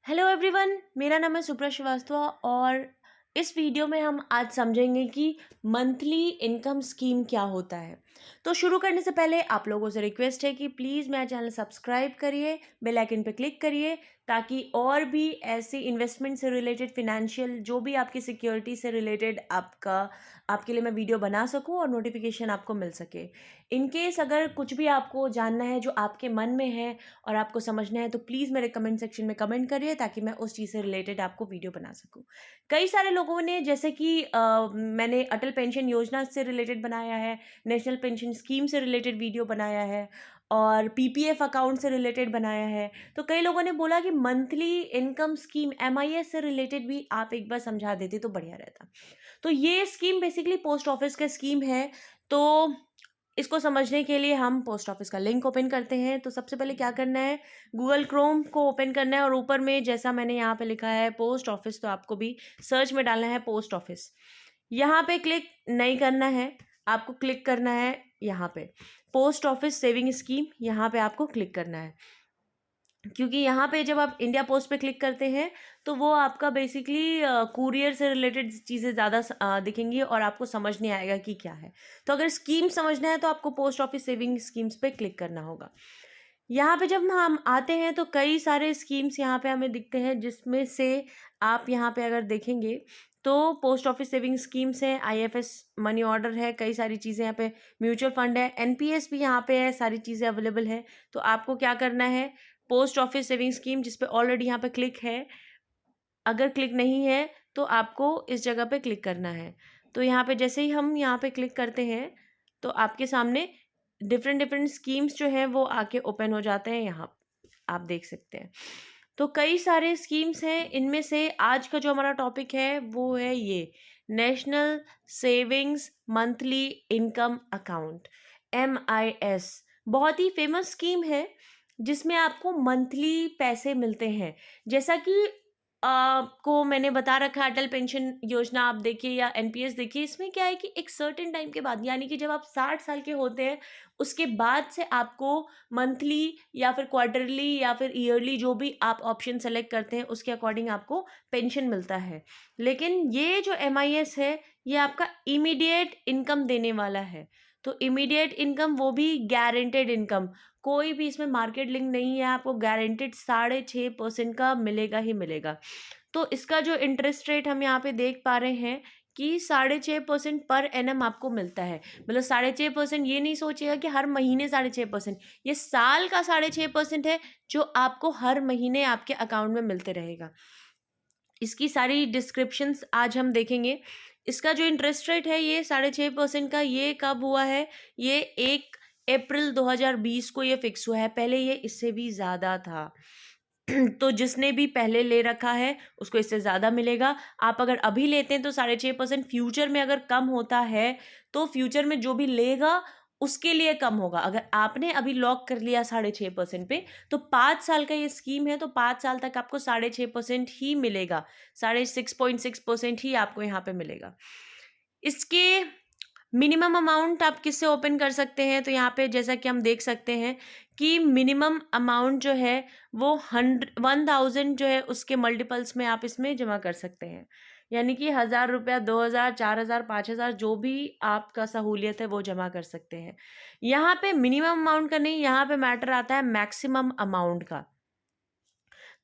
Hello everyone, मेरा नाम है सुप्रा श्रीवास्तव और इस वीडियो में हम आज समझेंगे कि मंथली इनकम स्कीम क्या होता है। तो शुरू करने से पहले आप लोगों से रिक्वेस्ट है कि प्लीज़ मेरा चैनल सब्सक्राइब करिए, बेल आइकन पर क्लिक करिए ताकि और भी ऐसे इन्वेस्टमेंट से रिलेटेड, फिनेंशियल जो भी आपकी सिक्योरिटी से रिलेटेड आपके लिए मैं वीडियो बना सकूं और नोटिफिकेशन आपको मिल सके। इन केस अगर कुछ भी आपको जानना है जो आपके मन में है और आपको समझना है तो प्लीज़ मेरे कमेंट सेक्शन में कमेंट करिए ताकि मैं उस चीज़ से रिलेटेड आपको वीडियो बना सकूं। कई सारे लोगों ने जैसे कि मैंने अटल पेंशन योजना से रिलेटेड बनाया है, नेशनल पेंशन स्कीम से रिलेटेड वीडियो बनाया है और पीपीएफ अकाउंट से रिलेटेड बनाया है। तो कई लोगों ने बोला कि मंथली इनकम स्कीम एमआईएस से रिलेटेड भी आप एक बार समझा देते तो बढ़िया रहता। तो ये स्कीम बेसिकली पोस्ट ऑफिस का स्कीम है। तो इसको समझने के लिए हम पोस्ट ऑफिस का लिंक ओपन करते हैं। तो सबसे पहले क्या करना है, गूगल क्रोम को ओपन करना है और ऊपर में जैसा मैंने यहाँ पे लिखा है पोस्ट ऑफिस, तो आपको भी सर्च में डालना है पोस्ट ऑफिस। यहाँ पे क्लिक नहीं करना है, आपको क्लिक करना है यहाँ पे पोस्ट ऑफिस सेविंग स्कीम, यहाँ पे आपको क्लिक करना है। क्योंकि यहाँ पे जब आप इंडिया पोस्ट पे क्लिक करते हैं तो वो आपका बेसिकली कुरियर से रिलेटेड चीज़ें ज़्यादा दिखेंगी और आपको समझ नहीं आएगा कि क्या है। तो अगर स्कीम समझना है तो आपको पोस्ट ऑफिस सेविंग स्कीम्स पे क्लिक करना होगा। यहाँ पे जब हम आते हैं तो कई सारे स्कीम्स यहाँ पे हमें दिखते हैं, जिसमें से आप यहाँ पे अगर देखेंगे तो पोस्ट ऑफिस सेविंग स्कीम्स हैं, आईएफएस मनी ऑर्डर है, कई सारी चीज़ें यहाँ पे, म्यूचुअल फंड है, एनपीएस भी यहाँ पे है, सारी चीज़ें अवेलेबल है। तो आपको क्या करना है, पोस्ट ऑफिस सेविंग स्कीम जिस पे ऑलरेडी यहाँ पे क्लिक है, अगर क्लिक नहीं है तो आपको इस जगह पे क्लिक करना है। तो यहाँ पे जैसे ही हम यहाँ पे क्लिक करते हैं तो आपके सामने डिफरेंट डिफरेंट स्कीम्स जो हैं वो आके ओपन हो जाते हैं। यहाँ आप देख सकते हैं तो कई सारे स्कीम्स हैं। इनमें से आज का जो हमारा टॉपिक है वो है ये national savings monthly income account, MIS। बहुत ही फेमस स्कीम है जिसमें आपको मंथली पैसे मिलते हैं। जैसा कि आपको मैंने बता रखा है, अटल पेंशन योजना आप देखिए या एनपीएस देखिए, इसमें क्या है कि एक सर्टेन टाइम के बाद, यानी कि जब आप 60 साल के होते हैं उसके बाद से आपको मंथली या फिर क्वार्टरली या फिर ईयरली, जो भी आप ऑप्शन सेलेक्ट करते हैं उसके अकॉर्डिंग आपको पेंशन मिलता है। लेकिन ये जो एमआईएस है ये आपका इमीडिएट इनकम देने वाला है। तो इमीडिएट इनकम, वो भी गारंटेड इनकम, कोई भी इसमें मार्केट लिंक नहीं है, आपको गारंटेड 6.5% का मिलेगा ही मिलेगा। तो इसका जो इंटरेस्ट रेट हम यहाँ पे देख पा रहे हैं कि 6.5% पर एनम आपको मिलता है। मतलब 6.5%, ये नहीं सोचिएगा कि हर महीने 6.5%, ये साल का 6.5% है जो आपको हर महीने आपके अकाउंट में मिलते रहेगा। इसकी सारी डिस्क्रिप्शंस आज हम देखेंगे। इसका जो इंटरेस्ट रेट है ये 6.5% का, ये कब हुआ है, ये 1 अप्रैल 2020 को ये फिक्स हुआ है। पहले ये इससे भी ज़्यादा था। तो जिसने भी पहले ले रखा है उसको इससे ज़्यादा मिलेगा। आप अगर अभी लेते हैं तो 6.5%, फ्यूचर में अगर कम होता है तो फ्यूचर में जो भी लेगा उसके लिए कम होगा। अगर आपने अभी लॉक कर लिया 6.5% पे तो 5 साल का ये स्कीम है, तो 5 साल तक आपको 6.5% ही मिलेगा, 6.6% ही आपको यहाँ पे मिलेगा। इसके मिनिमम अमाउंट आप किससे ओपन कर सकते हैं, तो यहाँ पे जैसा कि हम देख सकते हैं कि मिनिमम अमाउंट जो है वो 1000 जो है उसके मल्टीपल्स में आप इसमें जमा कर सकते हैं। यानी कि 1000 रुपया, 2000, 4000, 5000, जो भी आपका सहूलियत है वो जमा कर सकते हैं। यहाँ पे मिनिमम अमाउंट का नहीं, यहाँ पे मैटर आता है मैक्सिमम अमाउंट का।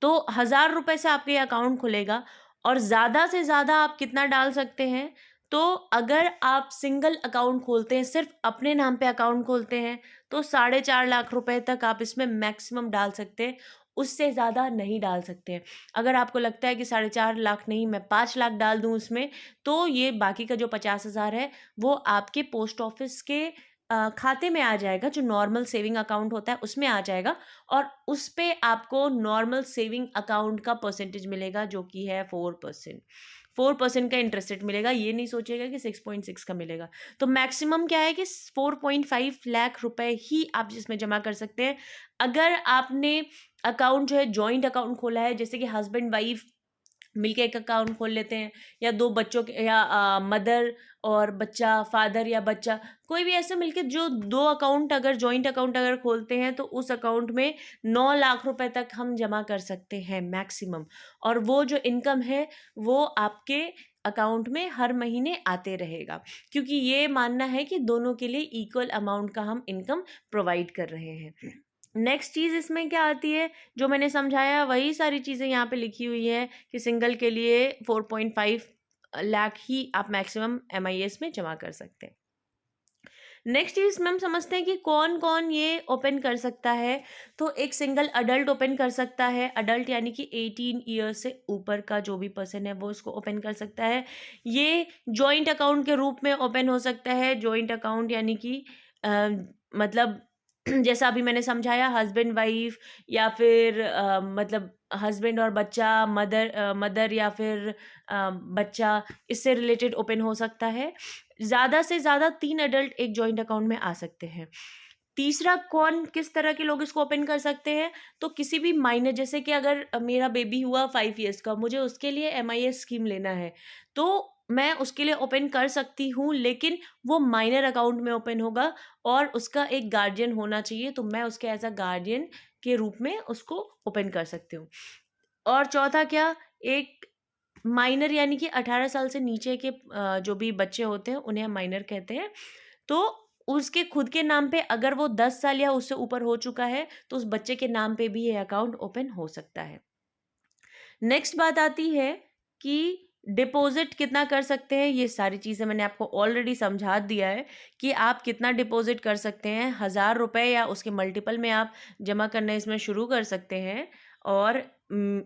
तो 1000 रुपये से आपके अकाउंट खुलेगा और ज़्यादा से ज़्यादा आप कितना डाल सकते हैं, तो अगर आप सिंगल अकाउंट खोलते हैं, सिर्फ अपने नाम पे अकाउंट खोलते हैं, तो 4.5 लाख रुपए तक आप इसमें मैक्सिमम डाल सकते हैं, उससे ज़्यादा नहीं डाल सकते हैं। अगर आपको लगता है कि 4.5 लाख नहीं, मैं 5 लाख डाल दूं उसमें, तो ये बाकी का जो 50,000 है वो आपके पोस्ट ऑफिस के खाते में आ जाएगा, जो नॉर्मल सेविंग अकाउंट होता है उसमें आ जाएगा और उस पे आपको नॉर्मल सेविंग अकाउंट का परसेंटेज मिलेगा जो कि है 4%। 4% का इंटरेस्ट रेट मिलेगा। ये नहीं सोचिएगा कि 6.6 का मिलेगा। तो मैक्सिमम क्या है कि 4.5 लाख रुपए ही आप जिसमें जमा कर सकते हैं। अगर आपने अकाउंट जो है जॉइंट अकाउंट खोला है, जैसे कि हस्बैंड वाइफ मिलके एक अकाउंट खोल लेते हैं, या दो बच्चों के, या मदर और बच्चा, फादर या बच्चा, कोई भी ऐसे मिलके जो दो अकाउंट अगर जॉइंट अकाउंट अगर खोलते हैं तो उस अकाउंट में 9 लाख रुपए तक हम जमा कर सकते हैं मैक्सिमम। और वो जो इनकम है वो आपके अकाउंट में हर महीने आते रहेगा, क्योंकि ये मानना है कि दोनों के लिए इक्वल अमाउंट का हम इनकम प्रोवाइड कर रहे हैं। नेक्स्ट चीज़ इसमें क्या आती है, जो मैंने समझाया वही सारी चीज़ें यहाँ पे लिखी हुई है कि सिंगल के लिए 4.5 लाख ही आप मैक्सिमम MIS में जमा कर सकते हैं। नेक्स्ट चीज़ में हम समझते हैं कि कौन कौन ये ओपन कर सकता है। तो एक सिंगल अडल्ट ओपन कर सकता है, अडल्ट यानी कि 18 ईयर्स से ऊपर का जो भी पर्सन है वो इसको ओपन कर सकता है। ये जॉइंट अकाउंट के रूप में ओपन हो सकता है। जॉइंट अकाउंट यानी कि मतलब जैसा अभी मैंने समझाया, हस्बैंड वाइफ, या फिर मतलब हस्बैंड और बच्चा, मदर या फिर बच्चा, इससे रिलेटेड ओपन हो सकता है। ज़्यादा से ज़्यादा 3 अडल्ट एक जॉइंट अकाउंट में आ सकते हैं। तीसरा, कौन किस तरह के लोग इसको ओपन कर सकते हैं, तो किसी भी माइनर, जैसे कि अगर मेरा बेबी हुआ 5 ईयर्स का, मुझे उसके लिए MIS स्कीम लेना है, तो मैं उसके लिए ओपन कर सकती हूँ, लेकिन वो माइनर अकाउंट में ओपन होगा और उसका एक गार्जियन होना चाहिए, तो मैं उसके एज अ गार्जियन के रूप में उसको ओपन कर सकती हूँ। और चौथा क्या, एक माइनर यानी कि 18 साल से नीचे के जो भी बच्चे होते हैं उन्हें हम माइनर कहते हैं। तो उसके खुद के नाम पे अगर वो 10 साल या उससे ऊपर हो चुका है तो उस बच्चे के नाम पे भी ये अकाउंट ओपन हो सकता है। नेक्स्ट बात आती है कि डिपॉजिट कितना कर सकते हैं। ये सारी चीज़ें मैंने आपको ऑलरेडी समझा दिया है कि आप कितना डिपॉजिट कर सकते हैं। 1000 रुपये या उसके मल्टीपल में आप जमा करना इसमें शुरू कर सकते हैं। और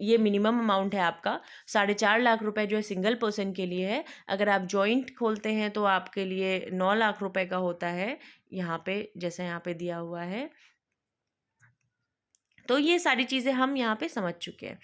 ये मिनिमम अमाउंट है आपका 4.5 लाख रुपए जो है सिंगल पर्सन के लिए है। अगर आप जॉइंट खोलते हैं तो आपके लिए 9 लाख रुपए का होता है, यहाँ पे जैसे यहाँ पे दिया हुआ है। तो ये सारी चीज़ें हम यहाँ पे समझ चुके हैं।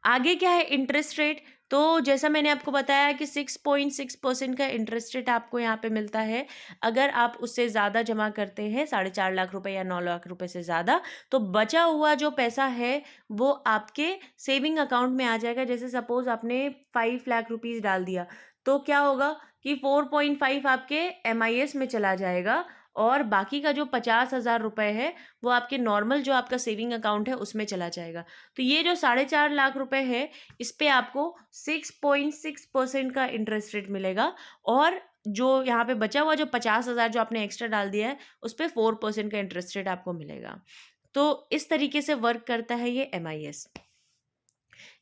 आगे क्या है, इंटरेस्ट रेट। तो जैसा मैंने आपको बताया कि 6.6% का इंटरेस्ट रेट आपको यहाँ पे मिलता है। अगर आप उससे ज़्यादा जमा करते हैं, 4.5 लाख रुपए या 9 लाख रुपए से ज़्यादा, तो बचा हुआ जो पैसा है वो आपके सेविंग अकाउंट में आ जाएगा। जैसे सपोज आपने 5 लाख रुपीज़ डाल दिया, तो क्या होगा कि 4.5 आपके MIS में चला जाएगा और बाकी का जो 50,000 रुपये है वो आपके नॉर्मल जो आपका सेविंग अकाउंट है उसमें चला जाएगा। तो ये जो 4.5 लाख रुपए है, इस पे आपको 6.6% का इंटरेस्ट रेट मिलेगा। और जो यहाँ पे बचा हुआ जो 50,000 जो आपने एक्स्ट्रा डाल दिया है उस पर 4% का इंटरेस्ट रेट आपको मिलेगा। तो इस तरीके से वर्क करता है ये MIS।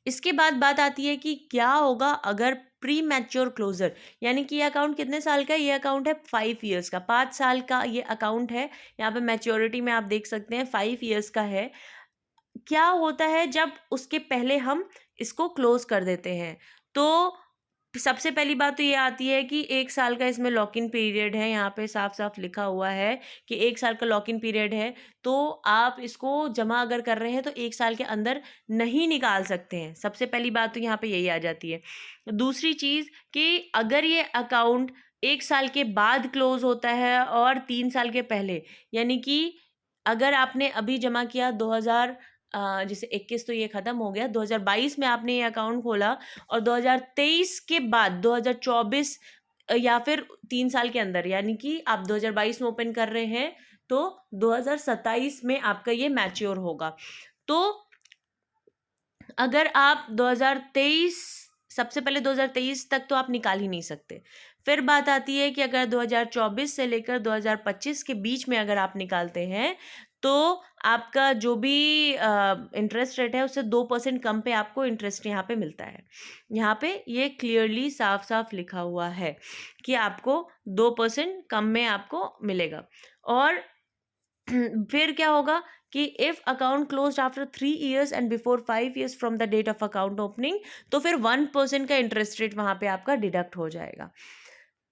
इसके बाद बात आती है कि क्या होगा अगर प्री मैच्योर क्लोजर, यानी कि ये अकाउंट कितने साल का है, ये अकाउंट है 5 ईयर्स का, 5 साल का ये अकाउंट है। यहाँ पे मैच्योरिटी में आप देख सकते हैं 5 ईयर्स का है। क्या होता है जब उसके पहले हम इसको क्लोज कर देते हैं, तो सबसे पहली बात तो ये आती है कि 1 साल का इसमें लॉक इन पीरियड है। यहाँ पे साफ साफ लिखा हुआ है कि 1 साल का लॉक इन पीरियड है, तो आप इसको जमा अगर कर रहे हैं तो 1 साल के अंदर नहीं निकाल सकते हैं। सबसे पहली बात तो यहाँ पे यही आ जाती है। दूसरी चीज़ कि अगर ये अकाउंट 1 साल के बाद क्लोज होता है और 3 साल के पहले, यानी कि अगर आपने अभी जमा किया 2000 जैसे 21 तो ये ख़त्म हो गया, 2022 में आपने ये अकाउंट खोला और 2023 के बाद 2024 या फिर 3 साल के अंदर, यानी कि आप 2022 में ओपन कर रहे हैं तो 2027 में आपका ये मैच्योर होगा। तो अगर आप 2023, सबसे पहले 2023 तक तो आप निकाल ही नहीं सकते। फिर बात आती है कि अगर 2024 से लेकर 2025 के बीच में अगर आप निकालते हैं तो आपका जो भी इंटरेस्ट रेट है उससे 2% कम पे आपको इंटरेस्ट यहाँ पे मिलता है। यहाँ पे ये क्लियरली साफ साफ लिखा हुआ है कि आपको 2% कम में आपको मिलेगा। और फिर क्या होगा कि if account closed after 3 years and before 5 years from the date of account opening, तो फिर 1% का इंटरेस्ट रेट वहाँ पे आपका डिडक्ट हो जाएगा।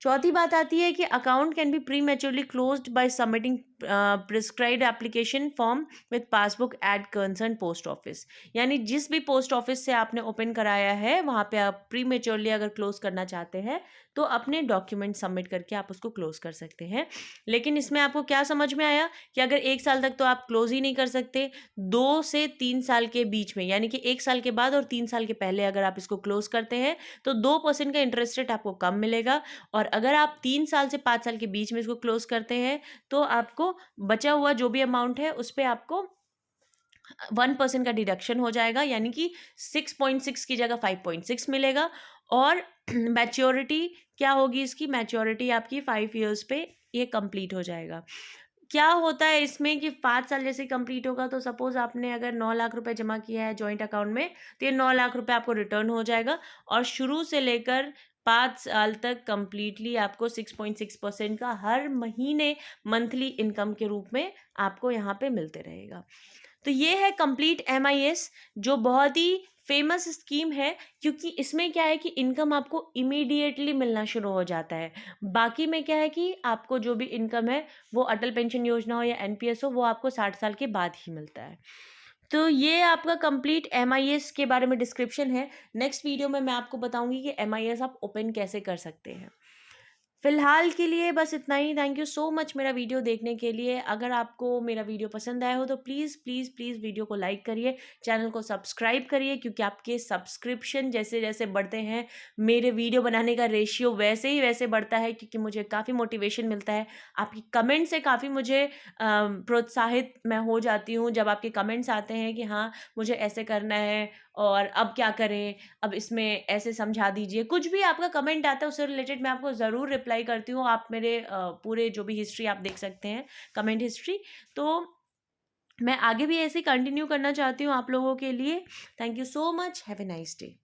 चौथी बात आती है कि account can be prematurely closed by submitting prescribed application form with passbook at concern post office. यानी जिस भी पोस्ट ऑफिस से आपने ओपन कराया है वहाँ पे आप प्री मेच्योरली अगर क्लोज करना चाहते हैं तो अपने डॉक्यूमेंट सबमिट करके आप उसको क्लोज कर सकते हैं। लेकिन इसमें आपको क्या समझ में आया कि अगर 1 साल तक तो आप क्लोज ही नहीं कर सकते, 2 से 3 साल के बीच में यानी कि 1 साल के बाद और 3 साल के पहले अगर आप इसको क्लोज करते हैं तो 2% का इंटरेस्ट रेट आपको कम मिलेगा। और अगर आप 3 साल से 5 साल के बीच में इसको क्लोज करते हैं तो आपको बचा हुआ जो भी अमाउंट है उस पर आपको 1% का डिडक्शन हो जाएगा, यानी कि 6.6 की जगह 5.6 मिलेगा। और मैच्योरिटी क्या होगी इसकी, मैच्योरिटी आपकी 5 ईयर्स पे ये कंप्लीट हो जाएगा। क्या होता है इसमें कि 5 साल जैसे कंप्लीट होगा तो सपोज आपने अगर 9 लाख रुपए जमा किया है जॉइंट अकाउंट में तो ये 9 लाख रुपए आपको रिटर्न हो जाएगा और शुरू से लेकर 5 साल तक कंप्लीटली आपको 6.6% का हर महीने मंथली इनकम के रूप में आपको यहाँ पे मिलते रहेगा। तो ये है कंप्लीट MIS, जो बहुत ही फेमस स्कीम है क्योंकि इसमें क्या है कि इनकम आपको इमीडिएटली मिलना शुरू हो जाता है। बाकी में क्या है कि आपको जो भी इनकम है वो अटल पेंशन योजना हो या NPS हो वो आपको 60 साल के बाद ही मिलता है। तो ये आपका कंप्लीट MIS के बारे में डिस्क्रिप्शन है। नेक्स्ट वीडियो में मैं आपको बताऊंगी कि MIS आप ओपन कैसे कर सकते हैं। फिलहाल के लिए बस इतना ही। थैंक यू सो मच मेरा वीडियो देखने के लिए। अगर आपको मेरा वीडियो पसंद आया हो तो प्लीज़ प्लीज़ प्लीज़ वीडियो को लाइक करिए, चैनल को सब्सक्राइब करिए, क्योंकि आपके सब्सक्रिप्शन जैसे जैसे बढ़ते हैं मेरे वीडियो बनाने का रेशियो वैसे ही वैसे बढ़ता है, क्योंकि मुझे काफ़ी मोटिवेशन मिलता है। आपकी कमेंट से काफ़ी मुझे प्रोत्साहित मैं हो जाती हूँ जब आपके कमेंट्स आते हैं कि हाँ मुझे ऐसे करना है और अब क्या करें, अब इसमें ऐसे समझा दीजिए। कुछ भी आपका कमेंट आता है उससे रिलेटेड मैं आपको ज़रूर रिप्लाई करती हूँ। आप मेरे पूरे जो भी हिस्ट्री आप देख सकते हैं, कमेंट हिस्ट्री। तो मैं आगे भी ऐसे कंटिन्यू करना चाहती हूँ आप लोगों के लिए। Thank you so much. Have a nice day.